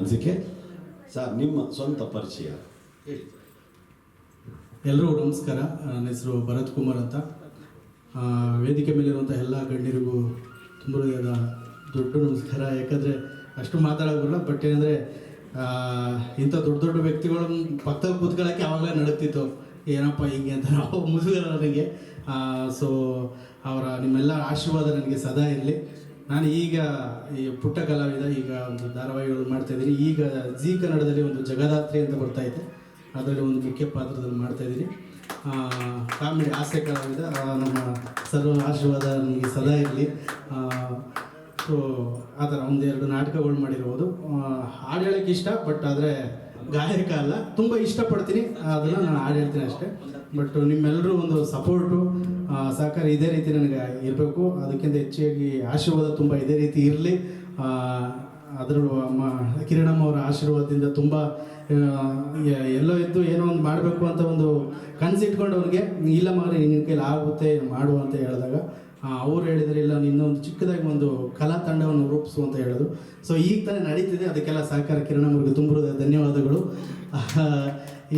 ಅನಿಸಿಕೆ. ಸರ್, ನಿಮ್ಮ ಸ್ವಂತ ಪರಿಚಯ ಹೇಳಿ. ಎಲ್ಲರಿಗೂ ನಮಸ್ಕಾರ. ನನ್ನ ಹೆಸರು ಭರತ್ ಕುಮಾರ್ ಅಂತ. ವೇದಿಕೆ ಮೇಲಿರುವಂಥ ಎಲ್ಲ ಗಣ್ಯರಿಗೂ ತುಂಬ ದೊಡ್ಡ ನಮಸ್ಕಾರ. ಯಾಕಂದರೆ ಅಷ್ಟು ಮಾತಾಡೋಲ್ಲ, ಬಟ್ ಏನಂದರೆ ಇಂಥ ದೊಡ್ಡ ದೊಡ್ಡ ವ್ಯಕ್ತಿಗಳು ಪಕ್ಕದಲ್ಲಿ ಕೂತ್ಕೊಳ್ಳೋಕ್ಕೆ ಆವಾಗಲೇ ನಡುತ್ತಿತ್ತು, ಏನಪ್ಪ ಹಿಂಗೆ ಅಂತ ನಾವು ಮುಜುಗರ ನನಗೆ. ಸೊ ಅವರ ನಿಮ್ಮೆಲ್ಲ ಆಶೀರ್ವಾದ ನನಗೆ ಸದಾ ಇರಲಿ. ನಾನು ಈಗ ಈ ಪುಟ್ಟ ಕಲಾವಿದ, ಈಗ ಒಂದು ಧಾರಾವಾಹಿಗಳು ಮಾಡ್ತಾಯಿದ್ದೀನಿ. ಈಗ ಜೀ ಕನ್ನಡದಲ್ಲಿ ಒಂದು ಜಗದಾತ್ರಿ ಅಂತ ಬರ್ತಾಯಿದೆ, ಅದರಲ್ಲಿ ಒಂದು ಮುಖ್ಯ ಪಾತ್ರದಲ್ಲಿ ಮಾಡ್ತಾಯಿದ್ದೀನಿ. ಕಾಮಿಡಿ ಹಾಸ್ಯ ಕಲಾವಿದ. ನಮ್ಮ ಸರ್ವ ಆಶೀರ್ವಾದ ನನಗೆ ಸದಾ ಇರಲಿ. ಸೊ ಆ ಥರ ಒಂದೆರಡು ನಾಟಕಗಳು ಮಾಡಿರ್ಬೋದು. ಹಾಡು ಹೇಳೋಕ್ಕೆ ಇಷ್ಟ, ಬಟ್ ಆದರೆ ಗಾಯಕ ಅಲ್ಲ. ತುಂಬ ಇಷ್ಟಪಡ್ತೀನಿ, ಅದನ್ನು ನಾನು ಹಾಡು ಹೇಳ್ತೀನಿ ಅಷ್ಟೇ. ಬಟ್ ನಿಮ್ಮೆಲ್ಲರೂ ಒಂದು ಸಪೋರ್ಟು, ಸಹಕಾರ ಇದೇ ರೀತಿ ನನಗೆ ಇರಬೇಕು. ಅದಕ್ಕಿಂತ ಹೆಚ್ಚಾಗಿ ಆಶೀರ್ವಾದ ತುಂಬ ಇದೇ ರೀತಿ ಇರಲಿ. ಅದರಲ್ಲೂ ಕಿರಣಮ್ಮ ಅವರ ಆಶೀರ್ವಾದದಿಂದ ತುಂಬ ಎಲ್ಲೋ ಇದ್ದು ಏನೋ ಒಂದು ಮಾಡಬೇಕು ಅಂತ ಒಂದು ಕನಸಿಟ್ಕೊಂಡು ಅವ್ರಿಗೆ, ಇಲ್ಲ ಮಗನೇ ನಿನ್ನ ಕೈಲಿ ಆಗುತ್ತೆ ಮಾಡು ಅಂತ ಹೇಳಿದಾಗ ಅವ್ರು ಹೇಳಿದ್ರೆ, ಇಲ್ಲ ಇನ್ನೊಂದು ಚಿಕ್ಕದಾಗಿ ಒಂದು ಕಲಾ ತಂಡವನ್ನು ರೂಪಿಸು ಅಂತ ಹೇಳೋದು. ಸೊ ಈಗ ತಾನೇ ನಡೀತಿದೆ, ಅದಕ್ಕೆಲ್ಲ ಸಹಕಾರ ಕಿರಣಮ್ಮವ್ರಿಗೆ ತುಂಬ ಧನ್ಯವಾದಗಳು.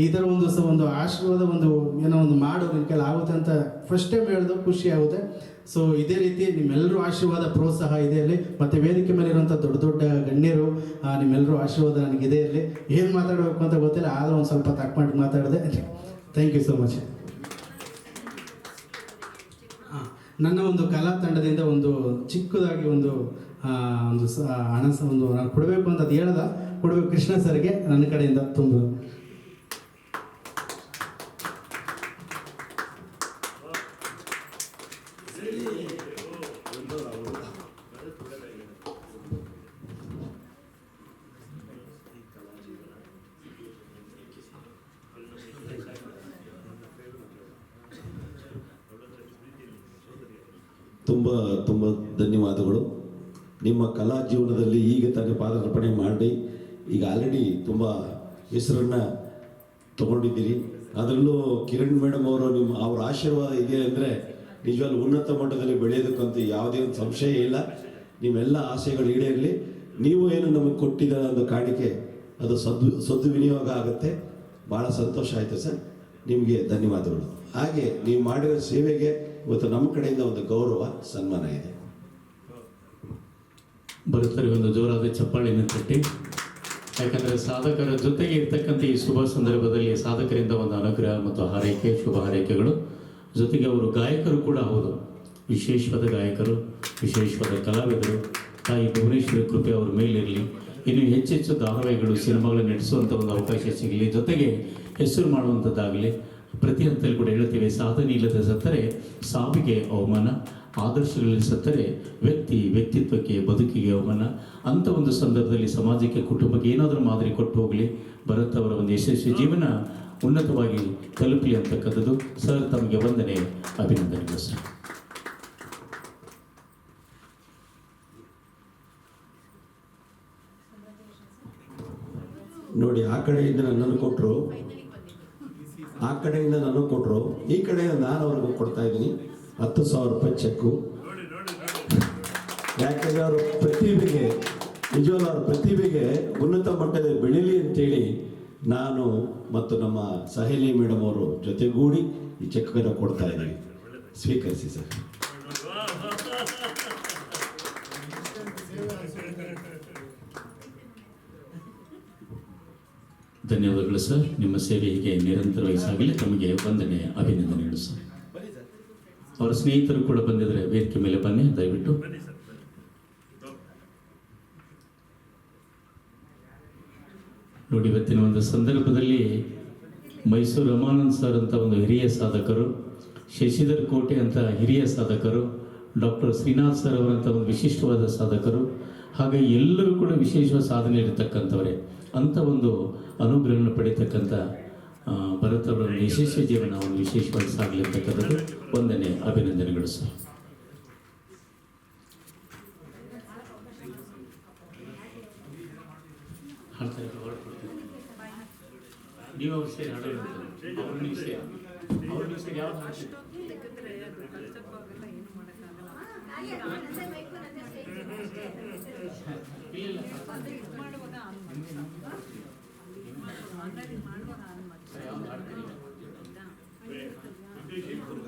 ಈ ಥರ ಒಂದು ಆಶೀರ್ವಾದ, ಏನೋ ಒಂದು ಮಾಡು ನಿನ್ನ ಕೈಲಿ ಆಗುತ್ತೆ ಅಂತ ಫಸ್ಟ್ ಟೈಮ್ ಹೇಳಿದ್ರು, ಖುಷಿ ಆಗುತ್ತೆ. ಸೊ ಇದೇ ರೀತಿ ನಿಮ್ಮೆಲ್ಲರೂ ಆಶೀರ್ವಾದ ಪ್ರೋತ್ಸಾಹ ಇದೆ ಇರಲಿ. ಮತ್ತು ವೇದಿಕೆ ಮೇಲೆ ಇರುವಂಥ ದೊಡ್ಡ ದೊಡ್ಡ ಗಣ್ಯರು, ನಿಮ್ಮೆಲ್ಲರೂ ಆಶೀರ್ವಾದ ನನಗಿದೆ ಇರಲಿ. ಏನು ಮಾತಾಡಬೇಕು ಅಂತ ಗೊತ್ತಿಲ್ಲ, ಆದರೂ ಒಂದು ಸ್ವಲ್ಪ ತಕ್ಕ ಮಾತಾಡಿದೆ. Thank you so much. ನನ್ನ ಒಂದು ಕಲಾ ತಂಡದಿಂದ ಒಂದು ಚಿಕ್ಕದಾಗಿ ಒಂದು ಹಣ ನಾನು ಕೊಡಬೇಕು ಅಂತ ಅದು ಹೇಳ್ದ, ಕೊಡಬೇಕು ಕೃಷ್ಣ ಸರ್ಗೆ ನನ್ನ ಕಡೆಯಿಂದ ತುಂಬ ತುಂಬ ಧನ್ಯವಾದಗಳು. ನಿಮ್ಮ ಕಲಾ ಜೀವನದಲ್ಲಿ ಈಗ ತಾನೇ ಪಾದಾರ್ಪಣೆ ಮಾಡಿ ಈಗ ಆಲ್ರೆಡಿ ತುಂಬ ಹೆಸರನ್ನು ತಗೊಂಡಿದ್ದೀರಿ. ಅದರಲ್ಲೂ ಕಿರಣ್ ಮೇಡಮ್ ಅವರು ಅವ್ರ ಆಶೀರ್ವಾದ ಇದೆ ಅಂದರೆ ನಿಜವಾಗ್ಲೂ ಉನ್ನತ ಮಟ್ಟದಲ್ಲಿ ಬೆಳೆಯೋದಕ್ಕಂತೂ ಯಾವುದೇ ಒಂದು ಸಂಶಯ ಇಲ್ಲ. ನಿಮ್ಮೆಲ್ಲ ಆಸೆಗಳು ಈಡೇರಲಿ. ನೀವು ಏನು ನಮಗೆ ಕೊಟ್ಟಿದ್ದ ಒಂದು ಕಾಣಿಕೆ ಅದು ಸದ್ವಿನಿಯೋಗ ಆಗುತ್ತೆ. ಭಾಳ ಸಂತೋಷ ಆಯಿತು ಸರ್, ನಿಮಗೆ ಧನ್ಯವಾದಗಳು. ಹಾಗೆ ನೀವು ಮಾಡಿರೋ ಸೇವೆಗೆ ಇವತ್ತು ನಮ್ಮ ಕಡೆಯಿಂದ ಒಂದು ಗೌರವ ಸನ್ಮಾನ ಇದೆ. ಬರುತ್ತಾರೆ ಒಂದು ಜೋರಾದ ಚಪ್ಪಾಳೆಯನ್ನು ತಟ್ಟಿ. ಯಾಕಂದರೆ ಸಾಧಕರ ಜೊತೆಗೆ ಇರ್ತಕ್ಕಂಥ ಈ ಶುಭ ಸಂದರ್ಭದಲ್ಲಿ ಸಾಧಕರಿಂದ ಒಂದು ಅನುಗ್ರಹ ಮತ್ತು ಹಾರೈಕೆ, ಶುಭ ಹಾರೈಕೆಗಳು. ಜೊತೆಗೆ ಅವರು ಗಾಯಕರು ಕೂಡ ಹೌದು, ವಿಶೇಷವಾದ ಗಾಯಕರು, ವಿಶೇಷವಾದ ಕಲಾವಿದರು. ತಾಯಿ ಭುವನೇಶ್ವರಿ ಕೃಪೆ ಅವ್ರ ಮೇಲಿರಲಿ. ಇನ್ನು ಹೆಚ್ಚೆಚ್ಚು ಧಾರಾವಾಹಿಗಳು, ಸಿನಿಮಾಗಳು ನಡೆಸುವಂಥ ಒಂದು ಅವಕಾಶ ಸಿಗಲಿ. ಜೊತೆಗೆ ಹೆಸರು ಮಾಡುವಂಥದ್ದಾಗಲಿ. ಪ್ರತಿ ಹಂತದಲ್ಲಿ ಕೂಡ ಹೇಳ್ತೀವಿ, ಸಾಧನೆ ಇಲ್ಲದೆ ಸತ್ತರೆ ಸಾವಿಗೆ ಅವಮಾನ, ಆದರ್ಶಗಳಲ್ಲಿ ಸತ್ತರೆ ವ್ಯಕ್ತಿತ್ವಕ್ಕೆ, ಬದುಕಿಗೆ ಅವಮಾನ. ಅಂಥ ಒಂದು ಸಂದರ್ಭದಲ್ಲಿ ಸಮಾಜಕ್ಕೆ, ಕುಟುಂಬಕ್ಕೆ ಏನಾದರೂ ಮಾದರಿ ಕೊಟ್ಟು ಹೋಗಲಿ. ಭರತ್ ಅವರ ಒಂದು ಯಶಸ್ವಿ ಜೀವನ ಉನ್ನತವಾಗಿ ತಲುಪಲಿ ಅಂತಕ್ಕಂಥದ್ದು. ಸರ್, ತಮಗೆ ವಂದನೆ, ಅಭಿನಂದನೆಗಳು ಸರ್. ನೋಡಿ, ಆ ಕಡೆಯಿಂದ ನನ್ನನ್ನು ಕೊಟ್ಟರು, ಆ ಕಡೆಯಿಂದ ನನಗೆ ಕೊಟ್ಟರು, ಈ ಕಡೆಯಿಂದ ನಾನು ಅವ್ರಿಗೂ ಕೊಡ್ತಾ ಇದ್ದೀನಿ 10,000 ರೂಪಾಯಿ ಚೆಕ್ಕು. ಯಾಕಂದರೆ ಅವರ ಪ್ರತಿಭೆಗೆ, ನಿಜವಾಗ್ಲೂ ಅವರ ಪ್ರತಿಭೆಗೆ ಉನ್ನತ ಮಟ್ಟದಲ್ಲಿ ಬೆಳೀಲಿ ಅಂತೇಳಿ ನಾನು ಮತ್ತು ನಮ್ಮ ಸಹೇಲಿ ಮೇಡಮ್ ಅವರು ಜೊತೆಗೂಡಿ ಈ ಚೆಕ್ಕನ್ನು ಕೊಡ್ತಾ ಇದ್ದೀವಿ. ಸ್ವೀಕರಿಸಿ ಸರ್. ಧನ್ಯವಾದಗಳು ಸರ್. ನಿಮ್ಮ ಸೇವೆ ಹೀಗೆ ನಿರಂತರವಾಗಿ ಸಾಗಲಿ. ತಮಗೆ ವಂದನೆ, ಅಭಿನಂದನೆಗಳು ಸರ್. ಅವರ ಸ್ನೇಹಿತರು ಕೂಡ ಬಂದಿದ್ದಾರೆ, ವೇದಿಕೆ ಮೇಲೆ ಬನ್ನಿ ದಯವಿಟ್ಟು. ನೋಡಿ, ಇವತ್ತಿನ ಒಂದು ಸಂದರ್ಭದಲ್ಲಿ ಮೈಸೂರು ರಮಾನಂದ್ ಸರ್ ಅಂತ ಒಂದು ಹಿರಿಯ ಸಾಧಕರು, ಶಶಿಧರ್ ಕೋಟೆ ಅಂತ ಹಿರಿಯ ಸಾಧಕರು, ಡಾಕ್ಟರ್ ಶ್ರೀನಾಥ್ ಸರ್ ಅವರಂಥ ಒಂದು ವಿಶಿಷ್ಟವಾದ ಸಾಧಕರು, ಹಾಗೆ ಎಲ್ಲರೂ ಕೂಡ ವಿಶೇಷವಾದ ಸಾಧನೆ ಇರತಕ್ಕಂಥವರೇ. ಅಂಥ ಒಂದು ಅನುಗ್ರಹವನ್ನು ಪಡೀತಕ್ಕಂಥ ಭರತ್ ಅವರ ಯಶಸ್ವಿ ಜೀವನ ಒಂದು ವಿಶೇಷವಾಗಿ ಸಾಗಲಿ ಅಂತಕ್ಕಂಥದ್ದು. ವಂದನೆ, ಅಭಿನಂದನೆಗಳು ಸರ್. ನೀವು ಅವ್ರು ಸೇರಿ ಹಾಡು ಅವ್ರು ನೀವು ಸೇರಿ ಯಾವ್ದು ಇಲ್ಲ ವಿಶೇಷ